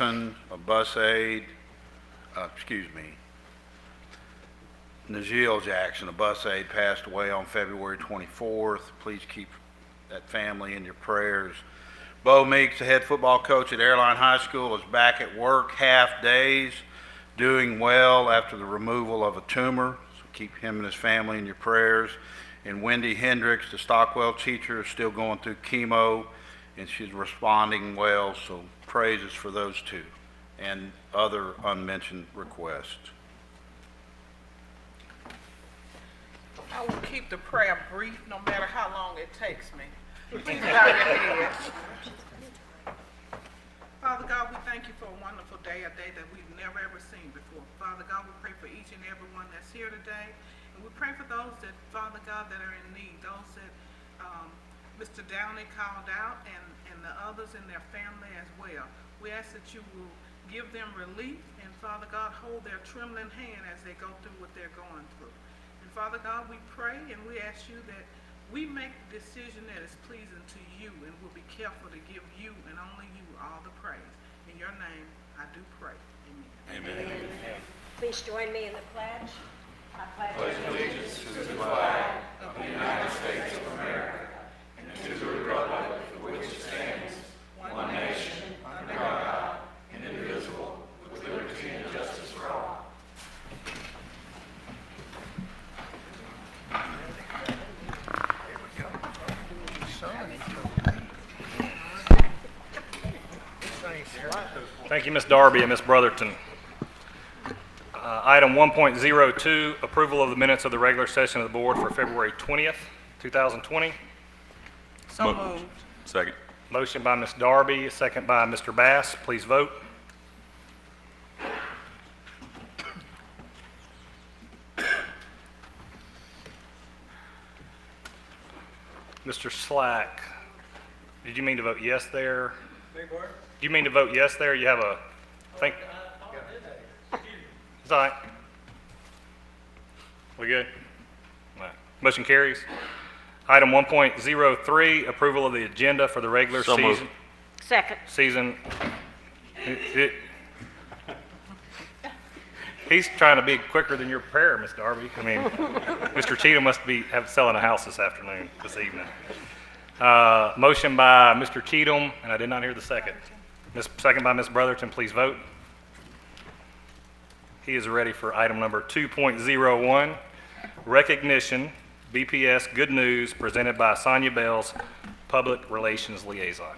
a bus aide, Najeel Jackson, a bus aide, passed away on February 24th. Please keep that family in your prayers. Bo Meeks, the head football coach at Airline High School, is back at work half days, doing well after the removal of a tumor. So keep him and his family in your prayers. And Wendy Hendricks, the Stockwell teacher, is still going through chemo, and she's responding well, so praises for those two and other unmentioned requests. I will keep the prayer brief no matter how long it takes me. Please bow your heads. Father God, we thank you for a wonderful day, a day that we've never ever seen before. Father God, we pray for each and every one that's here today. And we pray for those that, Father God, that are in need, those that Mr. Downey called out and the others in their family as well. We ask that you will give them relief and, Father God, hold their trembling hand as they go through what they're going through. And Father God, we pray and we ask you that we make the decision that is pleasing to you, and we'll be careful to give you and only you all the praise. In your name, I do pray. Amen. Amen. Please join me in the pledge. I pledge allegiance to the flag of the United States of America and to the republic for which it stands, one nation, under God, indivisible, with liberty and justice for all. Thank you, Ms. Darby and Ms. Brotherton. Item 1.02, approval of the minutes of the regular session of the board for February 20th, 2020. So moved. Second. Motion by Ms. Darby, second by Mr. Bass. Please vote. Mr. Slack, did you mean to vote yes there? Do you mean to vote yes there? You have a think? It's all right. We good? All right. Motion carries. Item 1.03, approval of the agenda for the regular season. Second. He's trying to be quicker than your prayer, Ms. Darby. I mean, Mr. Cheatham must be selling a house this evening. Motion by Mr. Cheatham, and I did not hear the second. Second by Ms. Brotherton, please vote. He is ready for item number 2.01, recognition, BPS Good News, presented by Sonia Bells, Public Relations Liaison.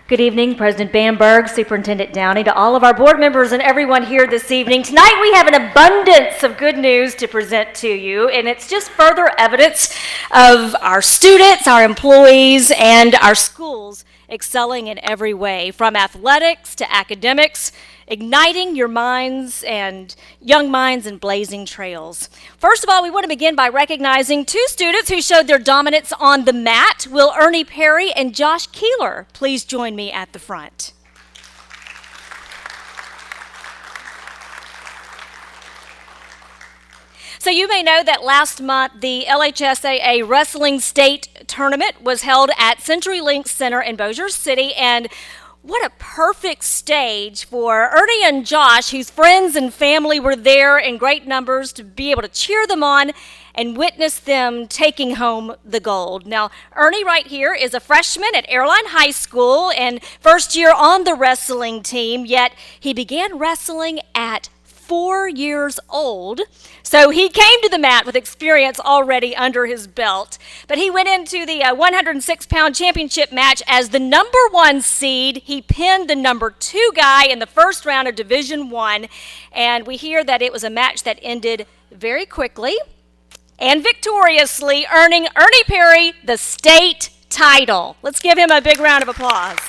Good evening, President Bamberg, Superintendent Downey, to all of our board members and everyone here this evening. Tonight we have an abundance of good news to present to you, and it's just further evidence of our students, our employees, and our schools excelling in every way, from athletics to academics, igniting your minds and young minds and blazing trails. First of all, we want to begin by recognizing two students who showed their dominance on the mat, Will Ernie Perry and Josh Keeler. Please join me at the front. So you may know that last month the LHSAA Wrestling State Tournament was held at CenturyLink Center in Bossier City, and what a perfect stage for Ernie and Josh, whose friends and family were there in great numbers, to be able to cheer them on and witness them taking home the gold. Now, Ernie right here is a freshman at Airline High School and first year on the wrestling team, yet he began wrestling at 4 years old. So he came to the mat with experience already under his belt. But he went into the 106-pound championship match as the number 1 seed. He pinned the number 2 guy in the first round of Division I. And we hear that it was a match that ended very quickly and victoriously, earning Ernie Perry the state title. Let's give him a big round of applause.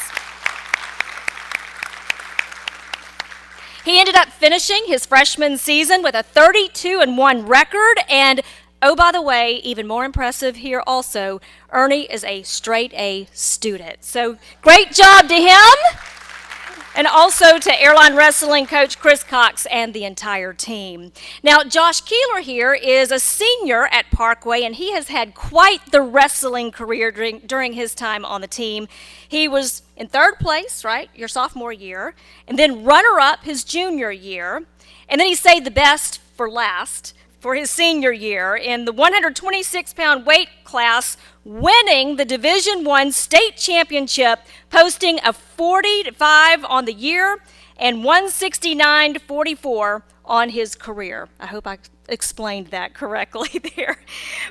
He ended up finishing his freshman season with a 32-1 record, and oh, by the way, even more impressive here also, Ernie is a straight A student. So great job to him. And also to airline wrestling coach Chris Cox and the entire team. Now, Josh Keeler here is a senior at Parkway, and he has had quite the wrestling career during his time on the team. He was in third place, right, your sophomore year, and then runner-up his junior year, and then he saved the best for last for his senior year in the 126-pound weight class, winning the Division I state championship, posting a 40-5 on the year and 169-44 on his career. I hope I explained that correctly there.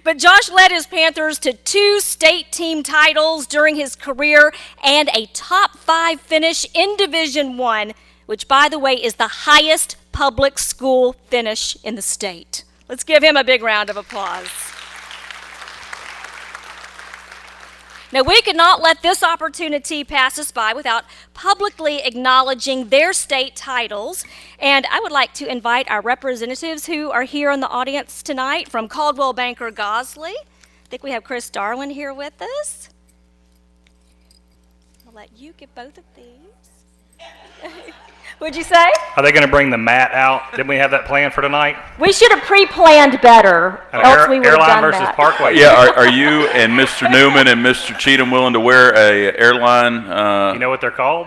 But Josh led his Panthers to 2 state team titles during his career and a top 5 finish in Division I, which, by the way, is the highest public school finish in the state. Let's give him a big round of applause. Now, we could not let this opportunity pass us by without publicly acknowledging their state titles. And I would like to invite our representatives who are here in the audience tonight from Caldwell Banker Gosley. I think we have Chris Darwin here with us. I'll let you give both of these. What'd you say? Are they going to bring the mat out? Didn't we have that planned for tonight? We should have pre-planned better, else we would have Airline done versus that. Parkway. Yeah, are you and Mr. Newman and Mr. Cheatham willing to wear a airline? You know what they're called?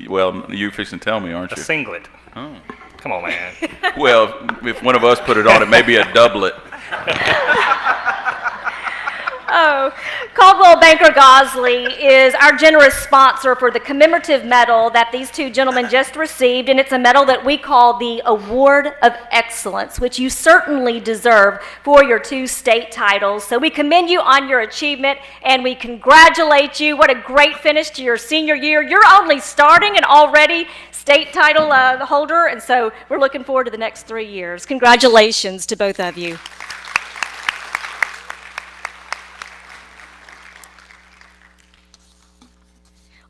Well, you fixing to tell me, aren't A you? singlet. Oh. Come on, man. Well, if one of us put it on, it may be a doublet. Oh, Caldwell Banker Gosley is our generous sponsor for the commemorative medal that these two gentlemen just received, and it's a medal that we call the Award of Excellence, which you certainly deserve for your 2 state titles. So we commend you on your achievement, and we congratulate you. What a great finish to your senior year. You're only starting and already state title holder, and so we're looking forward to the next 3 years. Congratulations to both of you.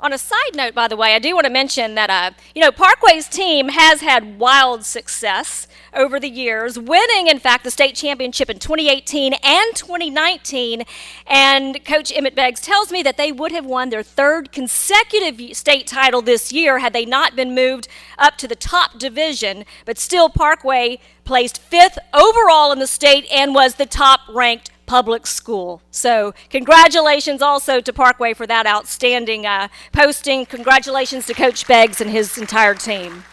On a side note, by the way, I do want to mention that, Parkway's team has had wild success over the years, winning, in fact, the state championship in 2018 and 2019. And Coach Emmett Beggs tells me that they would have won their 3rd consecutive state title this year had they not been moved up to the top division. But still, Parkway placed 5th overall in the state and was the top-ranked public school. So congratulations also to Parkway for that outstanding posting. Congratulations to Coach Beggs and his entire team.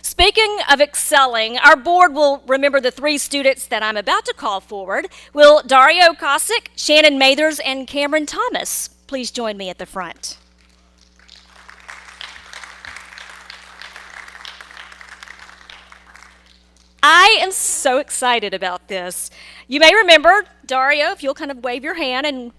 Speaking of excelling, our board will remember the 3 students that I'm about to call forward. Will Dario Kosick, Shannon Mathers, and Cameron Thomas please join me at the front? I am so excited about this. You may remember Dario, if you'll kind of wave your hand and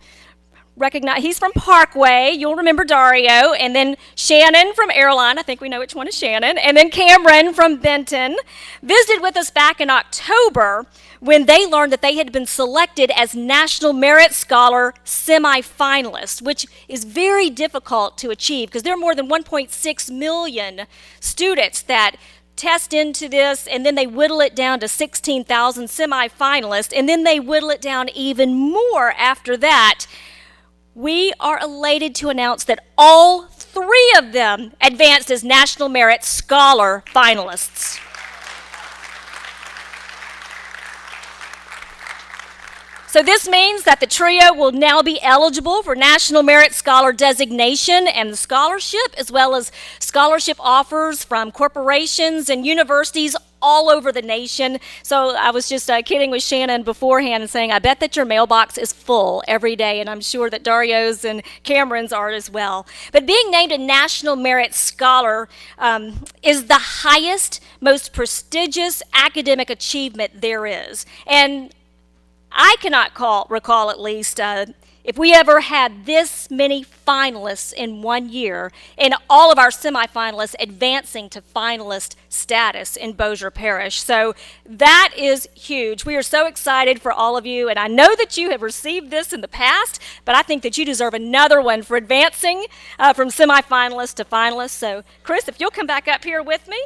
recognize, he's from Parkway. You'll remember Dario. And then Shannon from Airline. I think we know which one is Shannon. And then Cameron from Benton visited with us back in October when they learned that they had been selected as National Merit Scholar semifinalists, which is very difficult to achieve because there are more than 1.6 million students that test into this, and then they whittle it down to 16,000 semifinalists, and then they whittle it down even more after that. We are elated to announce that all 3 of them advanced as National Merit Scholar finalists. So this means that the trio will now be eligible for National Merit Scholar designation and the scholarship, as well as scholarship offers from corporations and universities all over the nation. So I was just kidding with Shannon beforehand and saying, I bet that your mailbox is full every day, and I'm sure that Dario's and Cameron's are as well. But being named a National Merit Scholar is the highest, most prestigious academic achievement there is. And I cannot recall at least if we ever had this many finalists in 1 year, and all of our semifinalists advancing to finalist status in Bossier Parish. So that is huge. We are so excited for all of you, and I know that you have received this in the past, but I think that you deserve another one for advancing from semifinalists to finalists. So Chris, if you'll come back up here with me.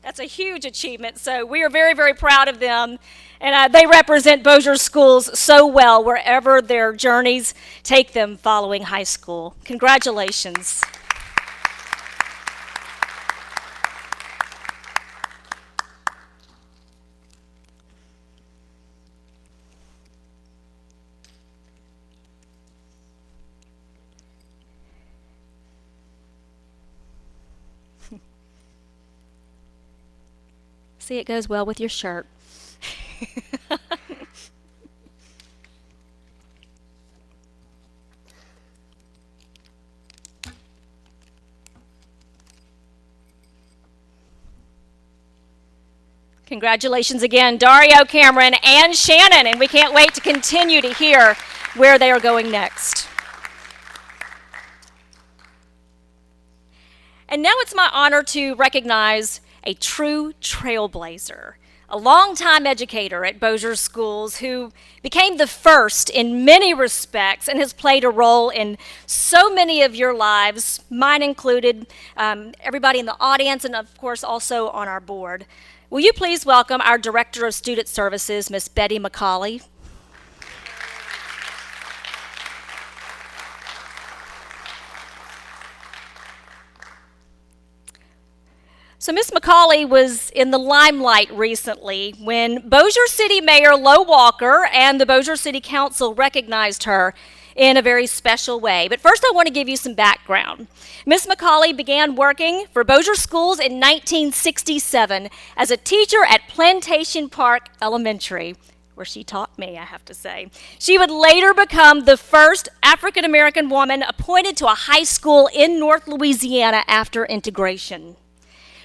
That's a huge achievement. So we are very, very proud of them. And they represent Bossier schools so well wherever their journeys take them following high school. Congratulations. See, it goes well with your shirt. Congratulations again, Dario, Cameron, and Shannon, and we can't wait to continue to hear where they are going next. And now it's my honor to recognize a true trailblazer, a longtime educator at Bossier Schools who became the first in many respects and has played a role in so many of your lives, mine included, everybody in the audience, and of course also on our board. Will you please welcome our Director of Student Services, Miss Betty McCauley. So Ms. McCauley was in the limelight recently when Bossier City Mayor Lo Walker and the Bossier City Council recognized her in a very special way. But first I want to give you some background. Ms. McCauley began working for Bossier Schools in 1967 as a teacher at Plantation Park Elementary, where she taught me, I have to say. She would later become the first African-American woman appointed to a high school in North Louisiana after integration.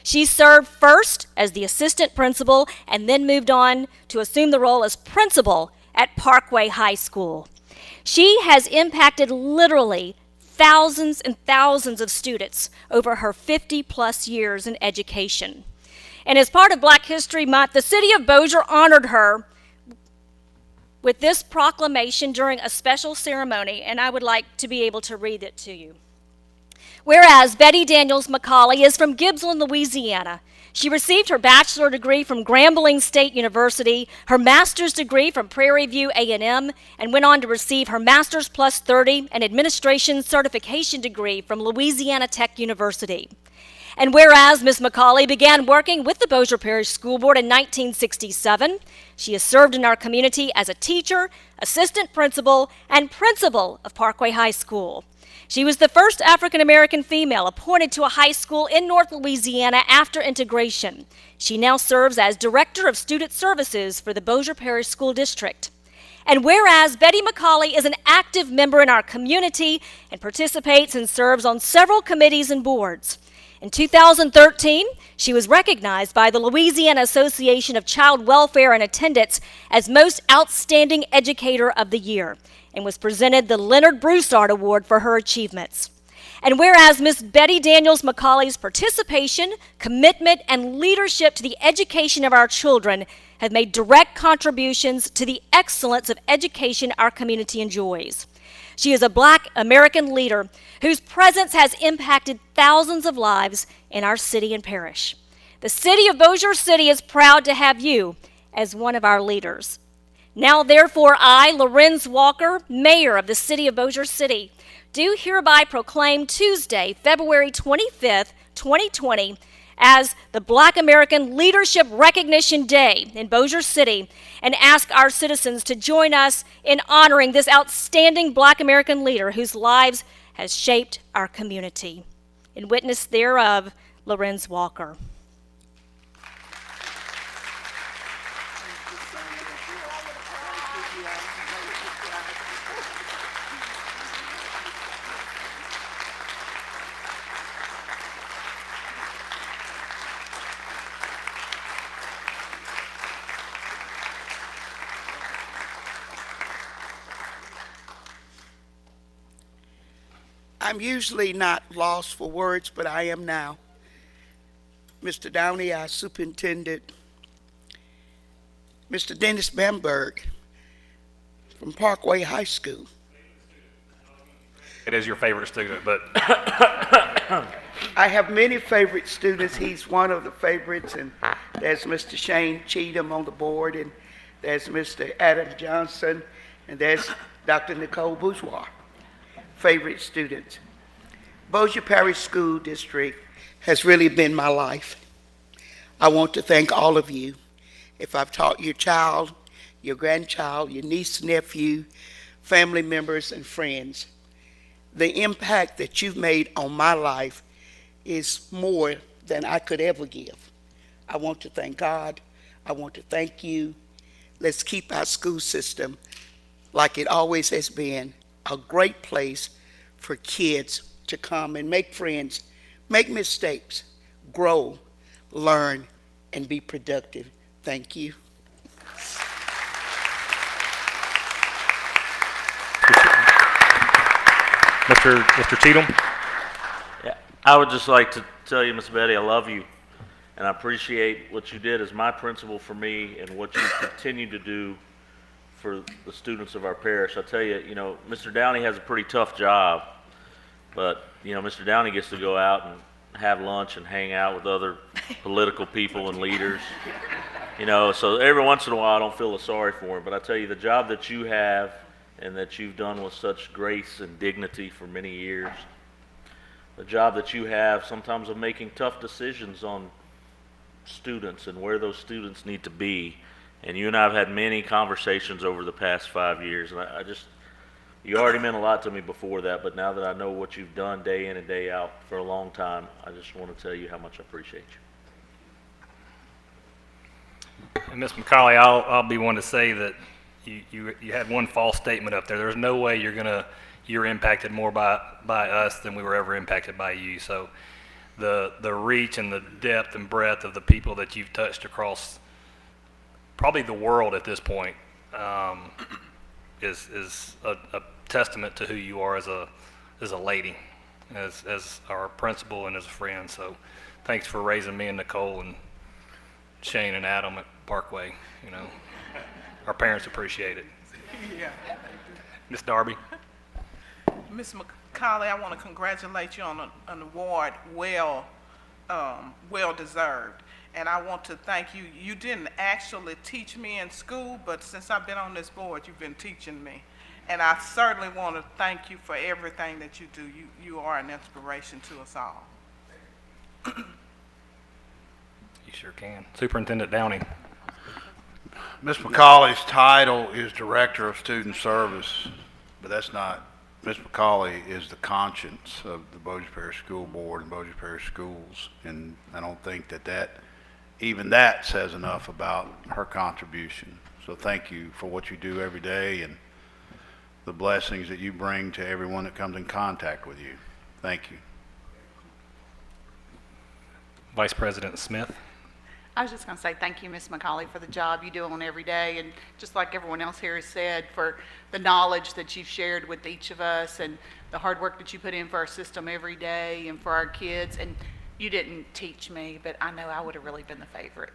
She served first as the assistant principal and then moved on to assume the role as principal at Parkway High School. She has impacted literally thousands and thousands of students over her 50-plus years in education. And as part of Black History Month, the city of Bossier honored her with this proclamation during a special ceremony, and I would like to be able to read it to you. Whereas Betty Daniels McCauley is from Gibbsland, Louisiana. She received her bachelor degree from Grambling State University, her master's degree from Prairie View A&M, and went on to receive her master's plus 30 and administration certification degree from Louisiana Tech University. And whereas Ms. McCauley began working with the Bossier Parish School Board in 1967, she has served in our community as a teacher, assistant principal, and principal of Parkway High School. She was the first African-American female appointed to a high school in North Louisiana after integration. She now serves as Director of Student Services for the Bossier Parish School District. And whereas Betty McCauley is an active member in our community and participates and serves on several committees and boards. In 2013, she was recognized by the Louisiana Association of Child Welfare and Attendants as Most Outstanding Educator of the Year, and was presented the Leonard Broussard Award for her achievements. And whereas Ms. Betty Daniels McCauley's participation, commitment, and leadership to the education of our children have made direct contributions to the excellence of education our community enjoys. She is a Black American leader whose presence has impacted thousands of lives in our city and parish. The city of Bossier City is proud to have you as one of our leaders. Now, therefore, I, Lorenz Walker, Mayor of the City of Bossier City, do hereby proclaim Tuesday, February 25th, 2020, as the Black American Leadership Recognition Day in Bossier City, and ask our citizens to join us in honoring this outstanding Black American leader whose lives has shaped our community. In witness thereof, Lorenz Walker. I'm usually not lost for words, but I am now. Mr. Downey, our superintendent, Mr. Dennis Bamberg from Parkway High School. It is your favorite student, but I have many favorite students. He's one of the favorites, and there's Mr. Shane Cheatham on the board, and there's Mr. Adam Johnson, and there's Dr. Nicole Bourgeois. Favorite students. Bossier Parish School District has really been my life. I want to thank all of you. If I've taught your child, your grandchild, your niece, nephew, family members, and friends, the impact that you've made on my life is more than I could ever give. I want to thank God. I want to thank you. Let's keep our school system, like it always has been, a great place for kids to come and make friends, make mistakes, grow, learn, and be productive. Thank you. Mr. Cheatham? Yeah, I would just like to tell you, Miss Betty, I love you, and I appreciate what you did as my principal for me and what you continue to do for the students of our parish. I tell you, Mr. Downey has a pretty tough job, but, Mr. Downey gets to go out and have lunch and hang out with other political people and leaders, so every once in a while I don't feel sorry for him, but I tell you, the job that you have and that you've done with such grace and dignity for many years, the job that you have sometimes of making tough decisions on students and where those students need to be. And you and I have had many conversations over the past 5 years, and you already meant a lot to me before that, but now that I know what you've done day in and day out for a long time, I just want to tell you how much I appreciate you. And Ms. McCauley, I'll be one to say that you had one false statement up there. There's no way you're impacted more by us than we were ever impacted by you. So the reach and the depth and breadth of the people that you've touched across probably the world at this point is a testament to who you are as a lady, as our principal and as a friend. So thanks for raising me and Nicole and Shane and Adam at Parkway. Our parents appreciate it. Yeah. Miss Darby? Ms. McCauley, I want to congratulate you on an award well deserved. And I want to thank you. You didn't actually teach me in school, but since I've been on this board, you've been teaching me. And I certainly want to thank you for everything that you do. You are an inspiration to us all. You sure can. Superintendent Downey. Ms. McCauley's title is Director of Student Service, but that's not. Ms. McCauley is the conscience of the Bossier Parish School Board and Bossier Parish Schools, and I don't think that even that says enough about her contribution. So thank you for what you do every day and the blessings that you bring to everyone that comes in contact with you. Thank you. Vice President Smith. I was just going to say thank you, Ms. McCauley, for the job you do on every day, and just like everyone else here has said, for the knowledge that you've shared with each of us and the hard work that you put in for our system every day and for our kids. And you didn't teach me, but I know I would have really been the favorite.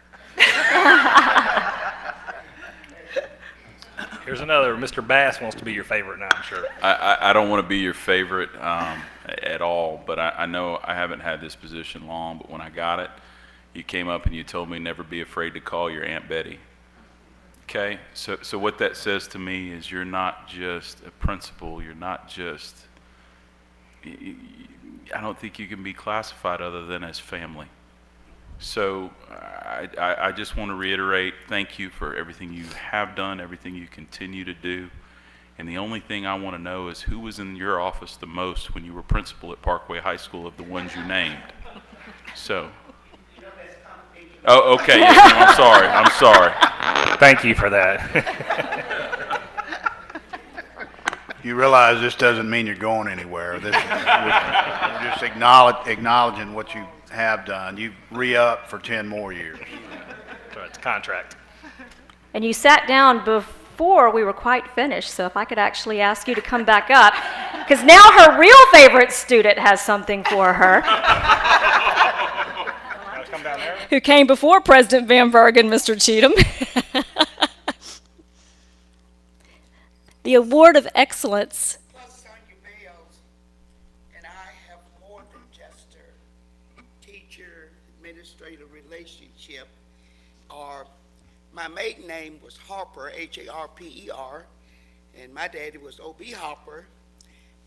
Here's another. Mr. Bass wants to be your favorite now, I'm sure. I don't want to be your favorite at all, but I know I haven't had this position long, but when I got it, you came up and you told me never be afraid to call your Aunt Betty. Okay? So what that says to me is you're not just a principal, you're not just, I don't think you can be classified other than as family. So I just want to reiterate, thank you for everything you have done, everything you continue to do. And the only thing I want to know is who was in your office the most when you were principal at Parkway High School of the ones you named. So. Oh, okay. Yes, ma'am. I'm sorry. Thank you for that. You realize this doesn't mean you're going anywhere. We're just acknowledging what you have done. You re-up for 10 more years. So it's a contract. And you sat down before we were quite finished, so if I could actually ask you to come back up, because now her real favorite student has something for her. Come down there. Who came before President Van Bergen, Mr. Cheatham. The Award of Excellence. Plus Sonia Bales and I have more than just a teacher-administrator relationship or My maiden name was Harper, Harper, and my daddy was O.B. Harper,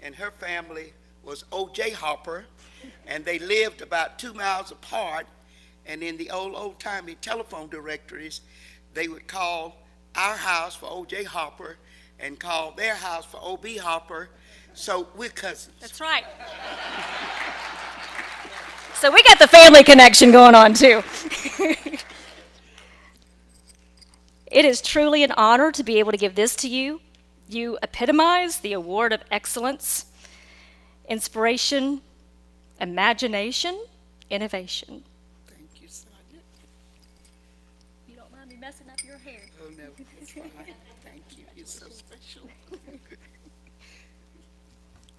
and her family was O.J. Harper, and they lived about 2 miles apart, and in the old-timey telephone directories, they would call our house for O.J. Harper and call their house for O.B. Harper, so we're cousins. That's right. So we got the family connection going on too. It is truly an honor to be able to give this to you. You epitomize the award of excellence, inspiration, imagination, innovation. Thank you, Sonia. You don't mind me messing up your hair? Oh, no, it's fine. Thank you. You're so special.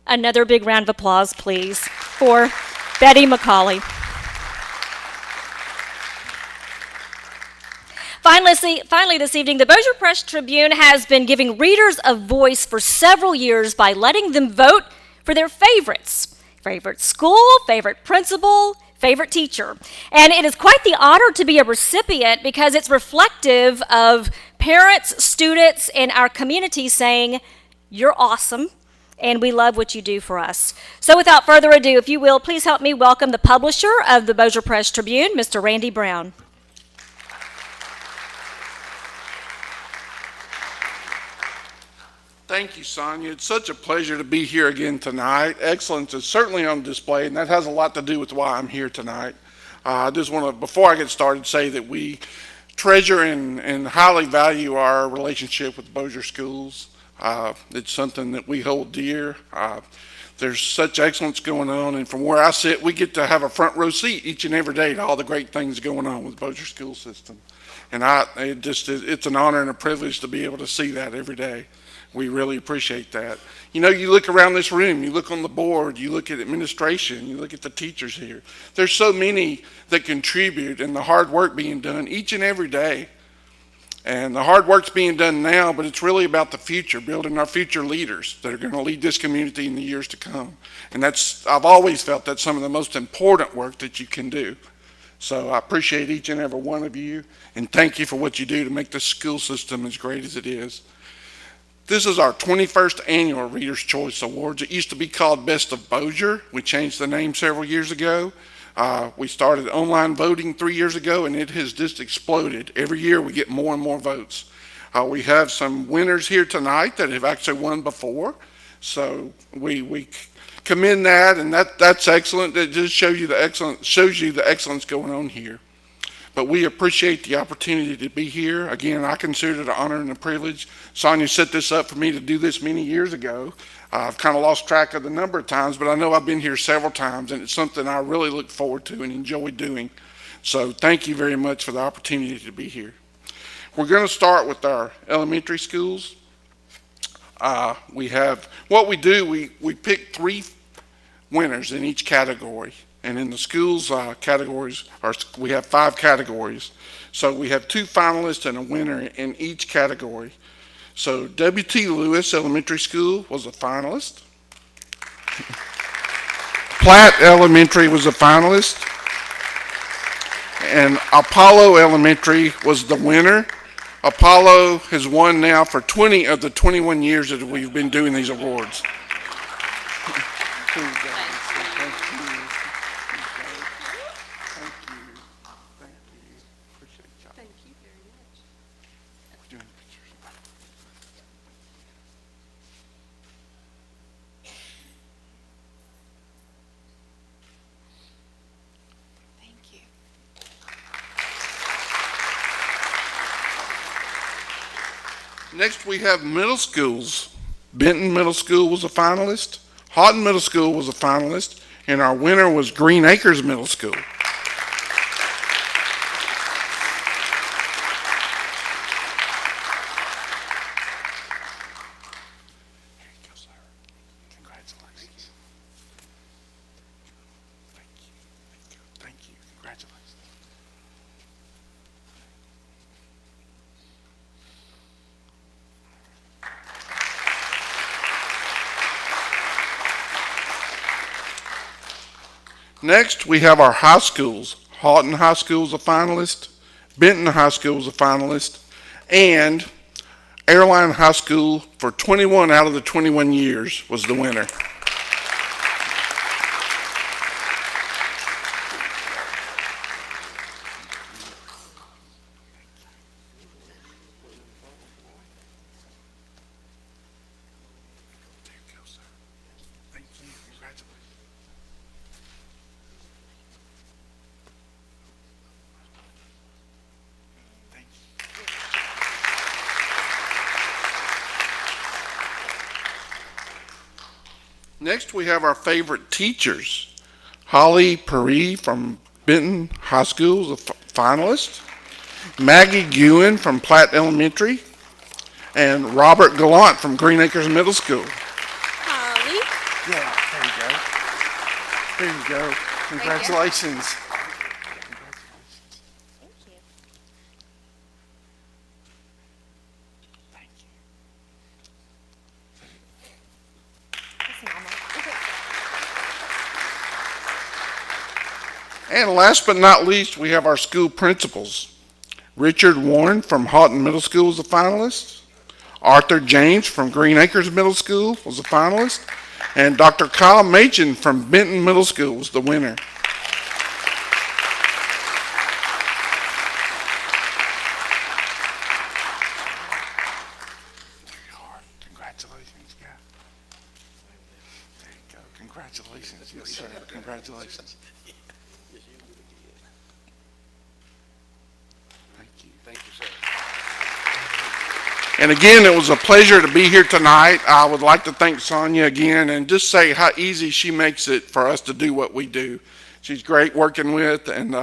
Another big round of applause, please, for Betty McCauley. Finally, this evening, the Bossier Press Tribune has been giving readers a voice for several years by letting them vote for their favorites. Favorite school, favorite principal, favorite teacher. And it is quite the honor to be a recipient because it's reflective of parents, students, and our community saying, "You're awesome, and we love what you do for us." So without further ado, if you will, please help me welcome the publisher of the Bossier Press Tribune, Mr. Randy Brown. Thank you, Sonia. It's such a pleasure to be here again tonight. Excellence is certainly on display, and that has a lot to do with why I'm here tonight. I just want to, before I get started, say that we treasure and highly value our relationship with Bossier Schools. It's something that we hold dear. There's such excellence going on, and from where I sit, we get to have a front row seat each and every day to all the great things going on with the Bossier School System. And it's an honor and a privilege to be able to see that every day. We really appreciate that. You know, you look around this room, you look on the board, you look at administration, you look at the teachers here. There's so many that contribute and the hard work being done each and every day. And the hard work's being done now, but it's really about the future, building our future leaders that are going to lead this community in the years to come. And I've always felt that's some of the most important work that you can do. So I appreciate each and every one of you, and thank you for what you do to make the school system as great as it is. This is our 21st annual Reader's Choice Awards. It used to be called Best of Bossier. We changed the name several years ago. We started online voting 3 years ago, and it has just exploded. Every year we get more and more votes. We have some winners here tonight that have actually won before. So we commend that, and that's excellent. It just shows you the excellence going on here. But we appreciate the opportunity to be here. Again, I consider it an honor and a privilege. Sonia set this up for me to do this many years ago. I've kind of lost track of the number of times, but I know I've been here several times, and it's something I really look forward to and enjoy doing. So thank you very much for the opportunity to be here. We're going to start with our elementary schools. We pick 3 winners in each category. And in the schools categories, we have 5 categories. So we have 2 finalists and a winner in each category. So W.T. Lewis Elementary School was a finalist. Platt Elementary was a finalist. And Apollo Elementary was the winner. Apollo has won now for 20 of the 21 years that we've been doing these awards. Next, we have middle schools. Benton Middle School was a finalist. Houghton Middle School was a finalist. And our winner was Green Acres Middle School. Next, we have our high schools. Houghton High School is a finalist. Benton High School was a finalist, and Airline High School for 21 out of the 21 years was the winner. Next, we have our favorite teachers. Holly Perry from Benton High School is a finalist. Maggie Guin from Platt Elementary. And Robert Gallant from Green Acres Middle School. Holly. Yeah, there you go. There you go. Congratulations. And last but not least, we have our school principals. Richard Warren from Houghton Middle School is a finalist. Arthur James from Green Acres Middle School was a finalist. And Dr. Kyle Machen from Benton Middle School was the winner. Congratulations, guys. There you go. Congratulations. Yes, sir. Congratulations. Thank you, sir. And again, it was a pleasure to be here tonight. I would like to thank Sonia again and just say how easy she makes it for us to do what we do. She's great working with, and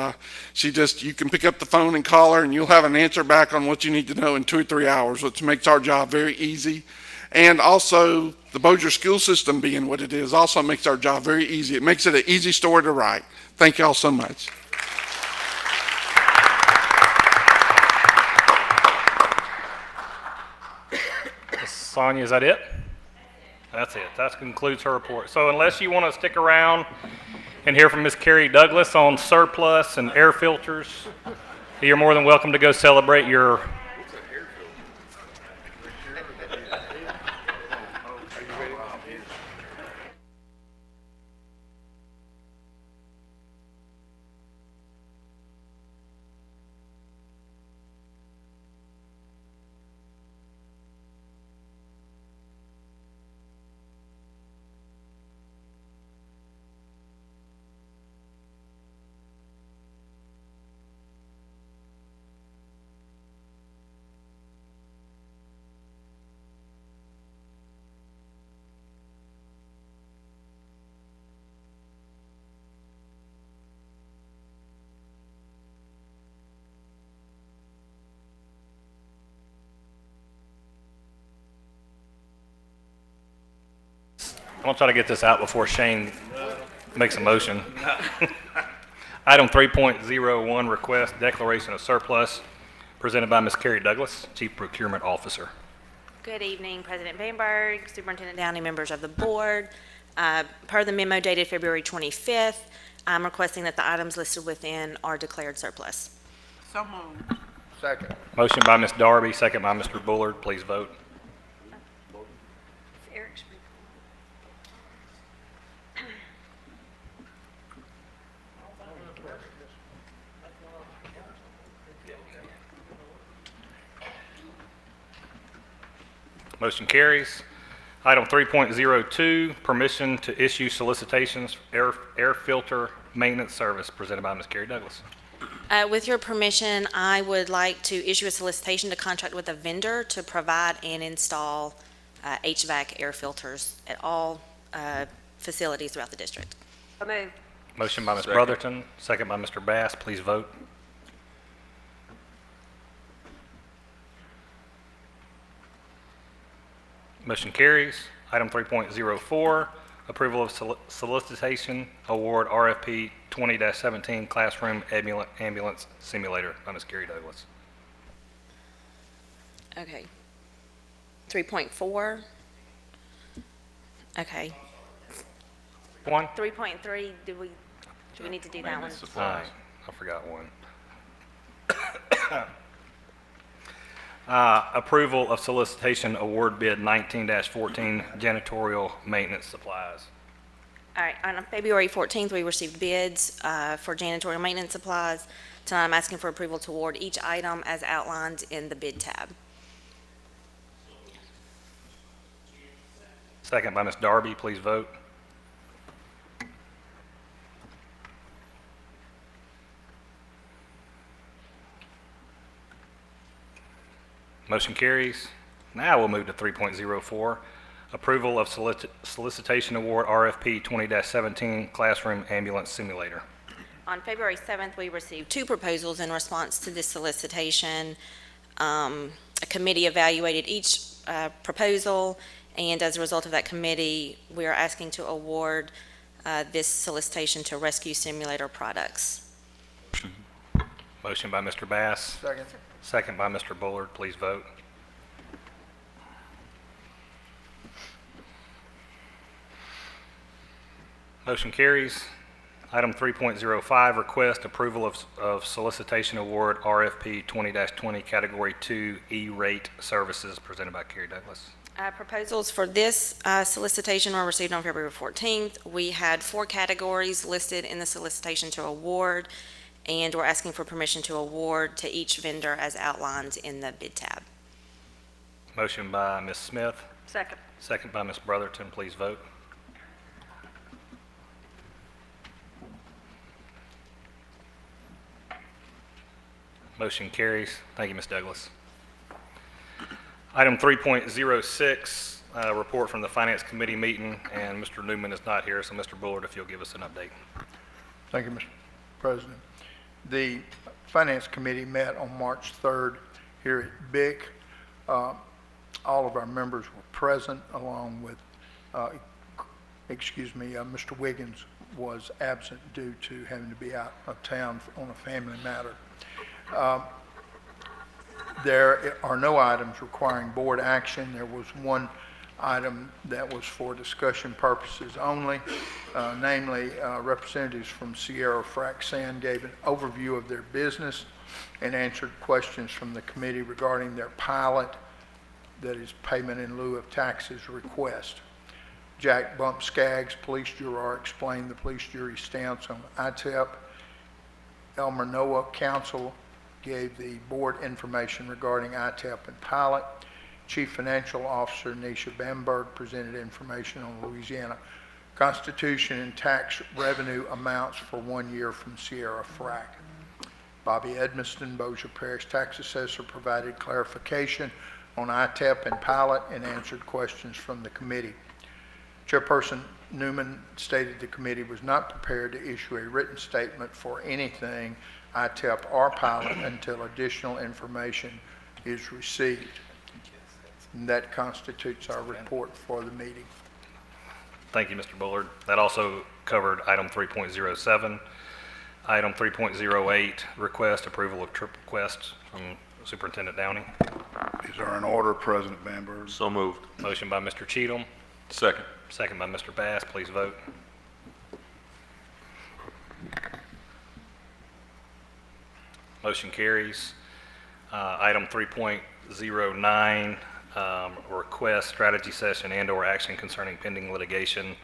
you can pick up the phone and call her, and you'll have an answer back on what you need to know in 2 or 3 hours, which makes our job very easy. And also, the Bossier school system being what it is also makes our job very easy. It makes it an easy story to write. Thank you all so much. Sonia, is that it? That's it. That concludes her report. So unless you want to stick around and hear from Ms. Carrie Douglas on surplus and air filters, you're more than welcome to go celebrate your... I'm going to try to get this out before Shane makes a motion. Item 3.01, request declaration of surplus, presented by Ms. Carrie Douglas, Chief Procurement Officer. Good evening, President Bamberg, Superintendent Downey, members of the board. Per the memo dated February 25th, I'm requesting that the items listed within are declared surplus. So moved. Second. Motion by Ms. Darby, second by Mr. Bullard. Please vote. Eric's Motion carries. Item 3.02, permission to issue solicitations for air filter maintenance service, presented by Ms. Carrie Douglas. With your permission, I would like to issue a solicitation to contract with a vendor to provide and install HVAC air filters at all facilities throughout the district. So moved. Motion by Ms. Brotherton, second by Mr. Bass. Please vote. Motion carries. Item 3.04, approval of solicitation award RFP 20-17 classroom ambulance simulator by Ms. Carrie Douglas. Okay. 3.4. Okay. 3.3, do we need to do that one? I forgot one. Approval of solicitation award bid 19-14 janitorial maintenance supplies. All right, on February 14th, we received bids for janitorial maintenance supplies. Tonight, I'm asking for approval to award each item as outlined in the bid tab. Second by Ms. Darby, please vote. Motion carries. Now we'll move to 3.04, approval of solicitation award RFP 20-17 classroom ambulance simulator. On February 7th, we received 2 proposals in response to this solicitation. A committee evaluated each proposal, and as a result of that committee, we are asking to award this solicitation to Rescue Simulator Products. Motion by Mr. Bass. Second. Second by Mr. Bullard. Please vote. Motion carries. Item 3.05, request approval of solicitation award RFP 20-20 Category 2 E-rate services presented by Carrie Douglas. Proposals for this solicitation were received on February 14th. We had 4 categories listed in the solicitation to award, and we're asking for permission to award to each vendor as outlined in the bid tab. Motion by Ms. Smith. Second. Second by Ms. Brotherton. Please vote. Motion carries. Thank you, Ms. Douglas. Item 3.06, report from the Finance Committee meeting, and Mr. Newman is not here, so Mr. Bullard, if you'll give us an update. Thank you, Mr. President. The Finance Committee met on March 3rd here at BIC. All of our members were present, along with, Mr. Wiggins was absent due to having to be out of town on a family matter. There are no items requiring board action. There was one item that was for discussion purposes only, namely representatives from Sierra Frac Sand gave an overview of their business and answered questions from the committee regarding their pilot, that is payment in lieu of taxes request. Jack Bump Skaggs, police juror, explained the police jury's stance on ITEP. Elmer Noah, counsel, gave the board information regarding ITEP and pilot. Chief Financial Officer Nisha Bamberg presented information on Louisiana Constitution and tax revenue amounts for 1 year from Sierra Frac. Bobby Edmiston, Bossier Parish Tax Assessor, provided clarification on ITEP and pilot and answered questions from the committee. Chairperson Newman stated the committee was not prepared to issue a written statement for anything ITEP or pilot until additional information is received. And that constitutes our report for the meeting. Thank you, Mr. Bullard. That also covered item 3.07. Item 3.08, request approval of trip request from Superintendent Downey. Is there an order, President Bamberg? So moved. Motion by Mr. Cheatham, Second. second by Mr. Bass. Please vote. Motion carries. Item 3.09, request strategy session and/or action concerning pending litigation.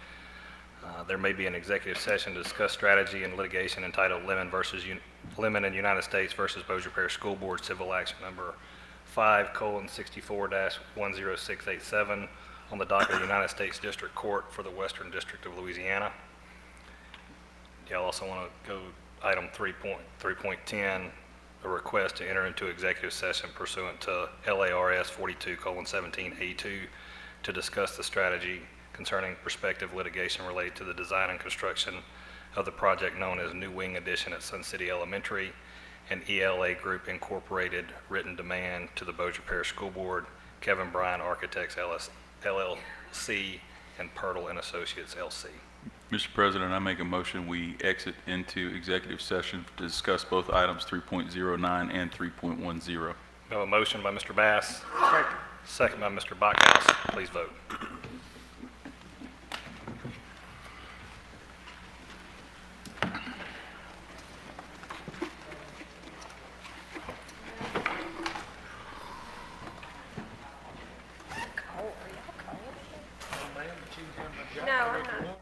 There may be an executive session to discuss strategy and litigation entitled Lemon and United States versus Bossier Parish School Board Civil Action Number 5:64-10687 on the docket of the United States District Court for the Western District of Louisiana. Y'all also want to go item 3.10, a request to enter into executive session pursuant to LARS 42:17A2 to discuss the strategy concerning prospective litigation related to the design and construction of the project known as New Wing Addition at Sun City Elementary and ELA Group Incorporated written demand to the Bossier Parish School Board, Kevin Bryan Architects LLC, and Pirtle and Associates LC. Mr. President, I make a motion we exit into executive session to discuss both items 3.09 and 3.10. We have a motion by Mr. Bass. Second by Mr. Backhouse. Please vote. Aye.